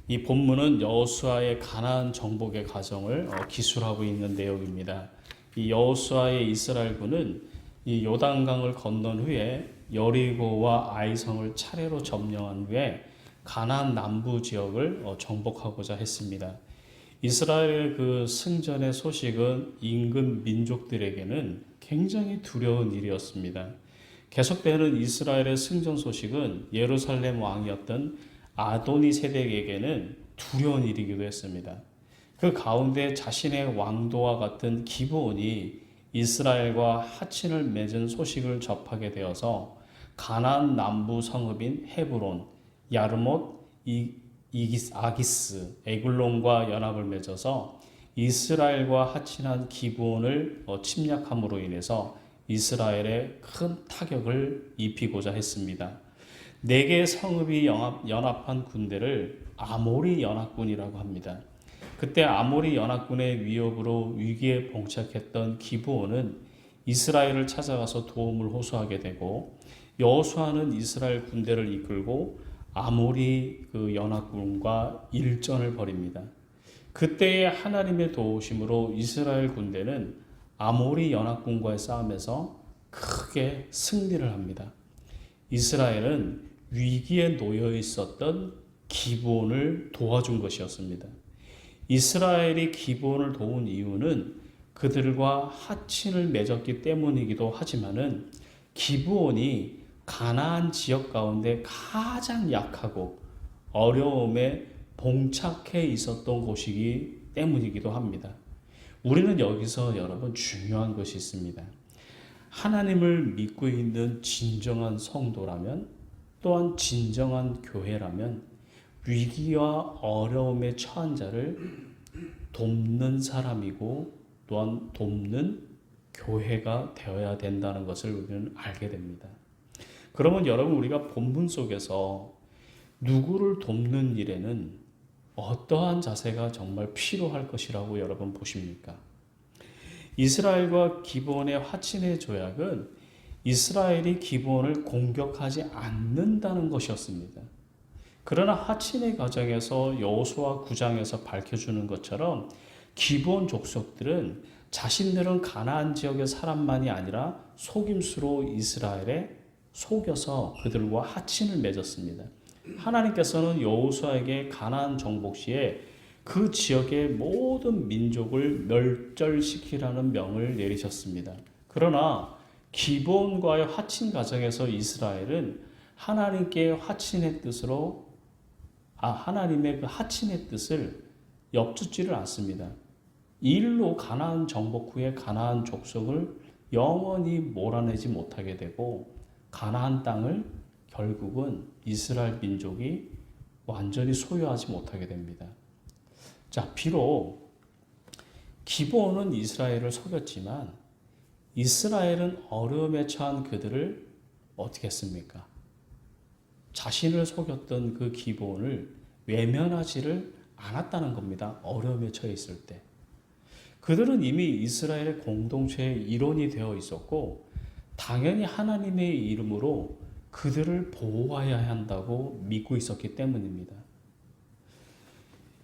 이 본문은 여호수아의 가나안 정복의 과정을 기술하고 있는 내용입니다. 이 여호수아의 이스라엘군은 이 요단강을 건넌 후에 여리고와 아이성을 차례로 점령한 후에 가나안 남부 지역을 정복하고자 했습니다. 이스라엘의 그 승전의 소식은 인근 민족들에게는 굉장히 두려운 일이었습니다. 계속되는 이스라엘의 승전 소식은 예루살렘 왕이었던 아도니 세덱에게는 두려운 일이기도 했습니다. 그 가운데 자신의 왕도와 같은 기브온이 이스라엘과 하친을 맺은 소식을 접하게 되어서 가나안 남부 성읍인 헤브론, 야르못, 아기스, 에글론과 연합을 맺어서 이스라엘과 하친한 기브온을 침략함으로 인해서 이스라엘에 큰 타격을 입히고자 했습니다. 4개의 성읍이 연합한 군대를 아모리 연합군이라고 합니다. 그때 아모리 연합군의 위협으로 위기에 봉착했던 기브온은 이스라엘을 찾아가서 도움을 호소하게 되고 여호수아는 이스라엘 군대를 이끌고 아모리 그 연합군과 일전을 벌입니다. 그때의 하나님의 도우심으로 이스라엘 군대는 아모리 연합군과의 싸움에서 크게 승리를 합니다. 이스라엘은 위기에 놓여 있었던 기브온을 도와준 것이었습니다. 이스라엘이 기브온을 도운 이유는 그들과 하친을 맺었기 때문이기도 하지만은 기브온이 가나안 지역 가운데 가장 약하고 어려움에 봉착해 있었던 곳이기 때문이기도 합니다. 우리는 여기서 여러분 중요한 것이 있습니다. 하나님을 믿고 있는 진정한 성도라면 또한 진정한 교회라면 위기와 어려움에 처한 자를 돕는 사람이고 또한 돕는 교회가 되어야 된다는 것을 우리는 알게 됩니다. 그러면 여러분 우리가 본문 속에서 누구를 돕는 일에는 어떠한 자세가 정말 필요할 것이라고 여러분 보십니까? 이스라엘과 기브온의 화친의 조약은 이스라엘이 기브온을 공격하지 않는다는 것이었습니다. 그러나 화친의 과정에서 여호수아 9장에서 밝혀주는 것처럼 기브온 족속들은 자신들은 가나안 지역의 사람만이 아니라 속임수로 이스라엘에 속여서 그들과 화친을 맺었습니다. 하나님께서는 여호수아에게 가나안 정복 시에 그 지역의 모든 민족을 멸절시키라는 명을 내리셨습니다. 그러나 기브온과의 화친 과정에서 이스라엘은 하나님의 화친의 그 화친의 뜻을 엽주지를 않습니다. 이 일로 가나안 정복 후에 가나안 족속을 영원히 몰아내지 못하게 되고 가나안 땅을 결국은 이스라엘 민족이 완전히 소유하지 못하게 됩니다. 자, 비록 기브온은 이스라엘을 속였지만 이스라엘은 어려움에 처한 그들을 어떻게 했습니까? 자신을 속였던 그 기브온을 외면하지를 않았다는 겁니다. 어려움에 처해 있을 때. 그들은 이미 이스라엘의 공동체의 일원이 되어 있었고 당연히 하나님의 이름으로 그들을 보호해야 한다고 믿고 있었기 때문입니다.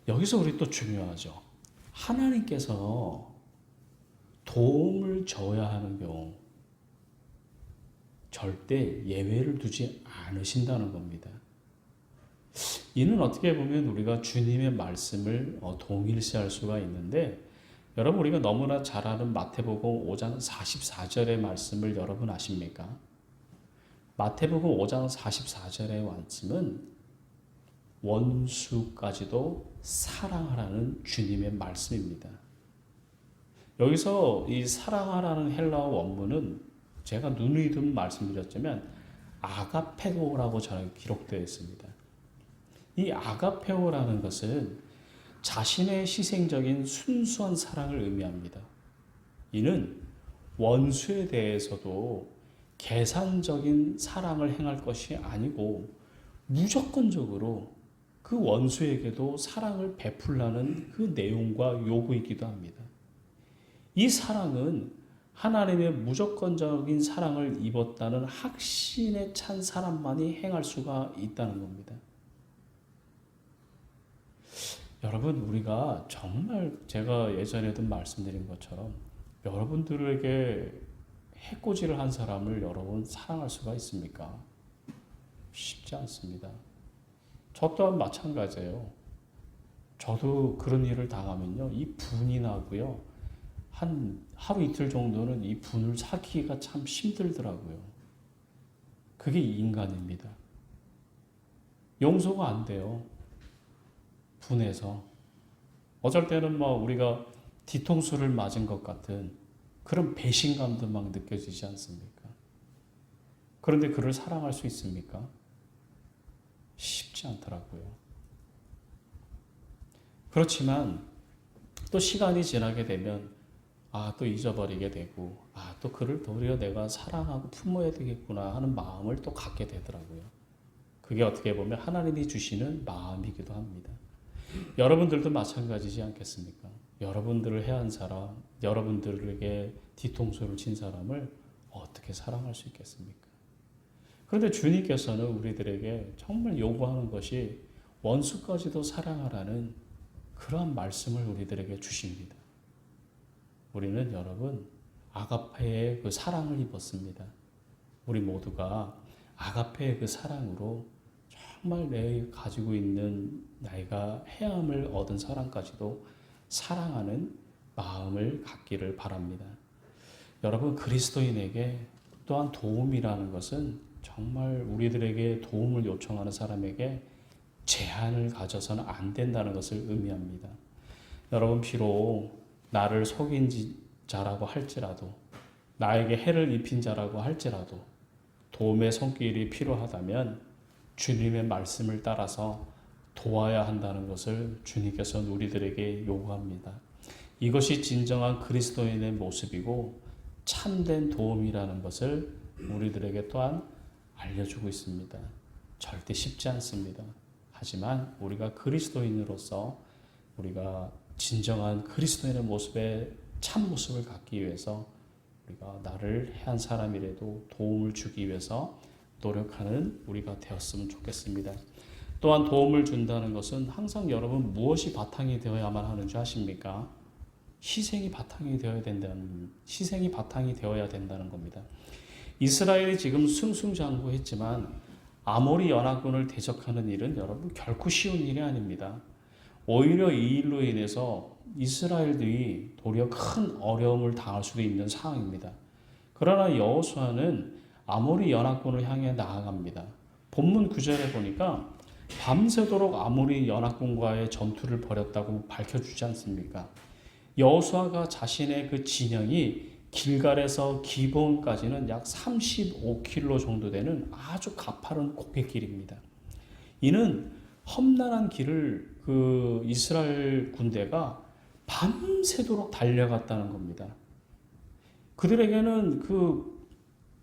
여기서 우리 또 중요하죠. 하나님께서 도움을 줘야 하는 경우 절대 예외를 두지 않으신다는 겁니다. 이는 어떻게 보면 우리가 주님의 말씀을 동일시할 수가 있는데 여러분 우리가 너무나 잘 아는 마태복음 5장 44절의 말씀을 여러분 아십니까? 마태복음 5장 44절의 말씀은 원수까지도 사랑하라는 주님의 말씀입니다. 여기서 이 사랑하라는 헬라어 원문은 제가 누누이 든 말씀드렸지만 아가페오라고 저는 기록되어 있습니다. 이 아가페오라는 것은 자신의 희생적인 순수한 사랑을 의미합니다. 이는 원수에 대해서도 계산적인 사랑을 행할 것이 아니고 무조건적으로 그 원수에게도 사랑을 베풀라는 그 내용과 요구이기도 합니다. 이 사랑은 하나님의 무조건적인 사랑을 입었다는 확신에 찬 사람만이 행할 수가 있다는 겁니다. 여러분, 우리가 정말 제가 예전에도 말씀드린 것처럼 여러분들에게 해코지를 한 사람을 여러분 사랑할 수가 있습니까? 쉽지 않습니다. 저 또한 마찬가지예요. 저도 그런 일을 당하면요, 이 분이 나고요. 한 하루 이틀 정도는 이 분을 삭히기가 참 힘들더라고요. 그게 인간입니다. 용서가 안 돼요. 분해서. 어쩔 때는 뭐 우리가 뒤통수를 맞은 것 같은 그런 배신감도 막 느껴지지 않습니까? 그런데 그를 사랑할 수 있습니까? 쉽지 않더라고요. 그렇지만 또 시간이 지나게 되면 또 잊어버리게 되고 또 그를 도리어 내가 사랑하고 품어야 되겠구나 하는 마음을 또 갖게 되더라고요. 그게 어떻게 보면 하나님이 주시는 마음이기도 합니다. 여러분들도 마찬가지지 않겠습니까? 여러분들을 해한 사람, 여러분들에게 뒤통수를 친 사람을 어떻게 사랑할 수 있겠습니까? 그런데 주님께서는 우리들에게 정말 요구하는 것이 원수까지도 사랑하라는 그러한 말씀을 우리들에게 주십니다. 우리는 여러분 아가페의 그 사랑을 입었습니다. 우리 모두가 아가페의 그 사랑으로 정말 내 가지고 있는 나이가 해함을 얻은 사람까지도 사랑하는 마음을 갖기를 바랍니다. 여러분, 그리스도인에게 또한 도움이라는 것은 정말 우리들에게 도움을 요청하는 사람에게 제한을 가져서는 안 된다는 것을 의미합니다. 여러분, 비록 나를 속인 자라고 할지라도, 나에게 해를 입힌 자라고 할지라도 도움의 손길이 필요하다면 주님의 말씀을 따라서 도와야 한다는 것을 주님께서는 우리들에게 요구합니다. 이것이 진정한 그리스도인의 모습이고 참된 도움이라는 것을 우리들에게 또한 알려주고 있습니다. 절대 쉽지 않습니다. 하지만 우리가 그리스도인으로서 우리가 진정한 그리스도인의 모습의 참 모습을 갖기 위해서 우리가 나를 해한 사람이라도 도움을 주기 위해서 노력하는 우리가 되었으면 좋겠습니다. 또한 도움을 준다는 것은 항상 여러분 무엇이 바탕이 되어야만 하는 줄 아십니까? 희생이 바탕이 되어야 된다는 겁니다. 이스라엘이 지금 승승장구했지만 아모리 연합군을 대적하는 일은 여러분 결코 쉬운 일이 아닙니다. 오히려 이 일로 인해서 이스라엘들이 도리어 큰 어려움을 당할 수도 있는 상황입니다. 그러나 여호수아는 아모리 연합군을 향해 나아갑니다. 본문 9절에 보니까 밤새도록 아모리 연합군과의 전투를 벌였다고 밝혀주지 않습니까? 여호수아가 자신의 그 진영이 길갈에서 기브온까지는 약 35km 정도 되는 아주 가파른 고갯길입니다. 이는 험난한 길을 그 이스라엘 군대가 밤새도록 달려갔다는 겁니다. 그들에게는 그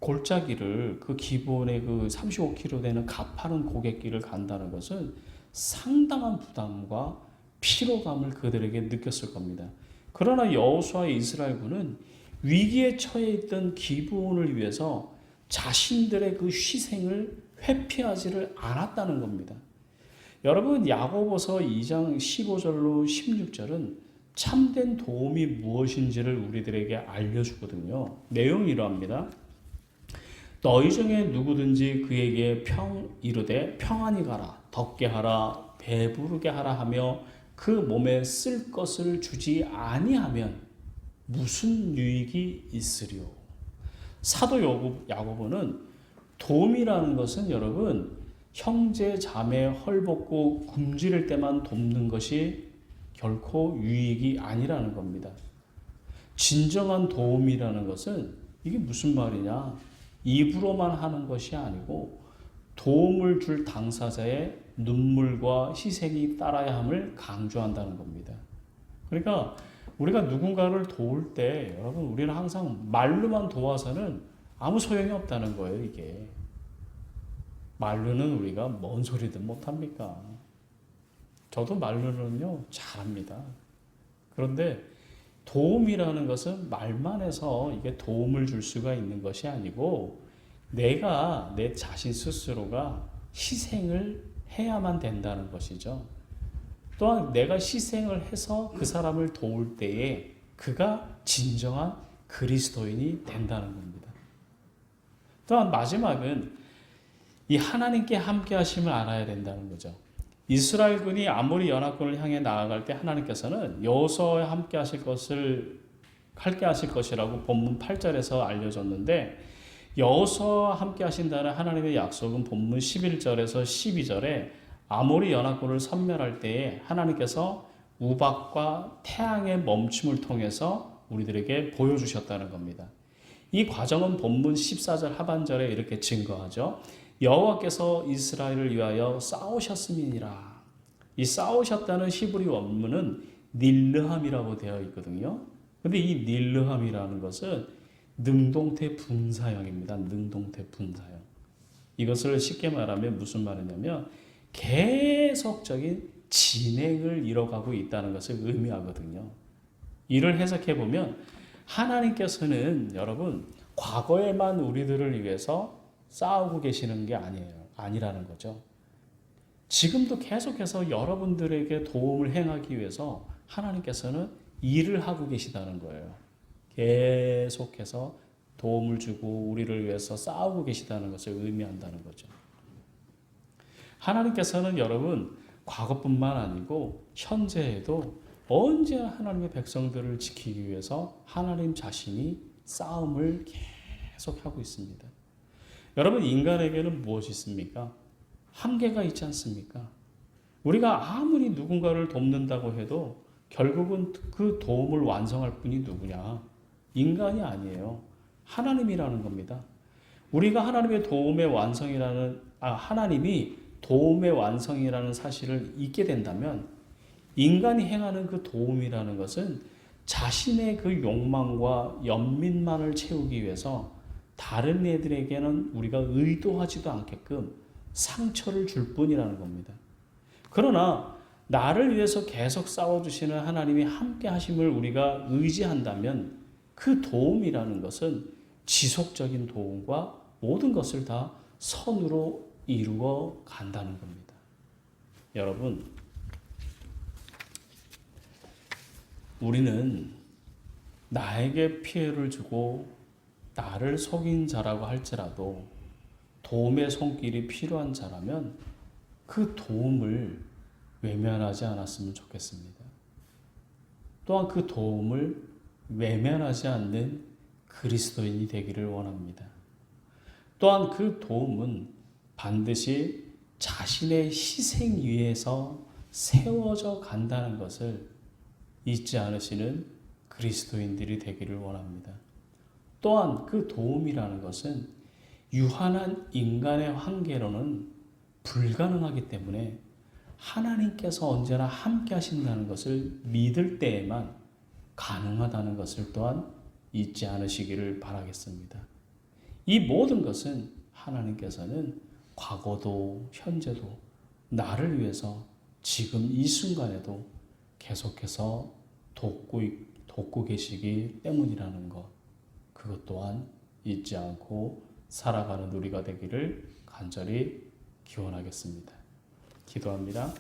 골짜기를 그 기본의 그 35km 되는 가파른 고갯길을 간다는 것은 상당한 부담과 피로감을 그들에게 느꼈을 겁니다. 그러나 여호수아의 이스라엘군은 위기에 처해 있던 기브온을 위해서 자신들의 그 희생을 회피하지를 않았다는 겁니다. 여러분, 야고보서 2장 15절로 16절은 참된 도움이 무엇인지를 우리들에게 알려주거든요. 내용이 이러합니다. 너희 중에 누구든지 그에게 이르되 평안히 가라, 덥게 하라, 배부르게 하라 하며 그 몸에 쓸 것을 주지 아니하면 무슨 유익이 있으리요? 사도 야고보는 도움이라는 것은 여러분 형제 자매 헐벗고 굶주릴 때만 돕는 것이 결코 유익이 아니라는 겁니다. 진정한 도움이라는 것은 이게 무슨 말이냐? 입으로만 하는 것이 아니고 도움을 줄 당사자의 눈물과 희생이 따라야 함을 강조한다는 겁니다. 그러니까 우리가 누군가를 도울 때 여러분 우리는 항상 말로만 도와서는 아무 소용이 없다는 거예요. 이게 말로는 우리가 뭔 소리든 못합니까? 저도 말로는요 잘합니다. 그런데 도움이라는 것은 말만 해서 이게 도움을 줄 수가 있는 것이 아니고 내가 내 자신 스스로가 희생을 해야만 된다는 것이죠. 또한 내가 희생을 해서 그 사람을 도울 때에 그가 진정한 그리스도인이 된다는 겁니다. 또한 마지막은 이 하나님께 함께 하심을 알아야 된다는 거죠. 이스라엘군이 아모리 연합군을 향해 나아갈 때 하나님께서는 여호수아와 함께 하실 것이라고 본문 8절에서 알려줬는데, 여호수아와 함께 하신다는 하나님의 약속은 본문 11절에서 12절에 아모리 연합군을 섬멸할 때에 하나님께서 우박과 태양의 멈춤을 통해서 우리들에게 보여주셨다는 겁니다. 이 과정은 본문 14절 하반절에 이렇게 증거하죠. 여호와께서 이스라엘을 위하여 싸우셨음이니라. 이 싸우셨다는 히브리 원문은 닐르함이라고 되어 있거든요. 근데 이 닐르함이라는 것은 능동태 분사형입니다. 능동태 분사형. 이것을 쉽게 말하면 무슨 말이냐면 계속적인 진행을 이뤄가고 있다는 것을 의미하거든요. 이를 해석해 보면 하나님께서는 여러분 과거에만 우리들을 위해서 싸우고 계시는 게 아니라는 거죠. 지금도 계속해서 여러분들에게 도움을 행하기 위해서 하나님께서는 일을 하고 계시다는 거예요. 계속해서 도움을 주고 우리를 위해서 싸우고 계시다는 것을 의미한다는 거죠. 하나님께서는 여러분 과거뿐만 아니고 현재에도 언제나 하나님의 백성들을 지키기 위해서 하나님 자신이 싸움을 계속하고 있습니다. 여러분, 인간에게는 무엇이 있습니까? 한계가 있지 않습니까? 우리가 아무리 누군가를 돕는다고 해도 결국은 그 도움을 완성할 분이 누구냐? 인간이 아니에요. 하나님이라는 겁니다. 우리가 하나님의 하나님이 도움의 완성이라는 사실을 잊게 된다면 인간이 행하는 그 도움이라는 것은 자신의 그 욕망과 연민만을 채우기 위해서 다른 애들에게는 우리가 의도하지도 않게끔 상처를 줄 뿐이라는 겁니다. 그러나 나를 위해서 계속 싸워주시는 하나님이 함께 하심을 우리가 의지한다면 그 도움이라는 것은 지속적인 도움과 모든 것을 다 선으로 이루어 간다는 겁니다. 여러분, 우리는 나에게 피해를 주고 나를 속인 자라고 할지라도 도움의 손길이 필요한 자라면 그 도움을 외면하지 않았으면 좋겠습니다. 또한 그 도움을 외면하지 않는 그리스도인이 되기를 원합니다. 또한 그 도움은 반드시 자신의 희생 위에서 세워져 간다는 것을 잊지 않으시는 그리스도인들이 되기를 원합니다. 또한 그 도움이라는 것은 유한한 인간의 한계로는 불가능하기 때문에 하나님께서 언제나 함께 하신다는 것을 믿을 때에만 가능하다는 것을 또한 잊지 않으시기를 바라겠습니다. 이 모든 것은 하나님께서는 과거도 현재도 나를 위해서 지금 이 순간에도 계속해서 돕고 계시기 때문이라는 것, 그것 또한 잊지 않고 살아가는 우리가 되기를 간절히 기원하겠습니다. 기도합니다.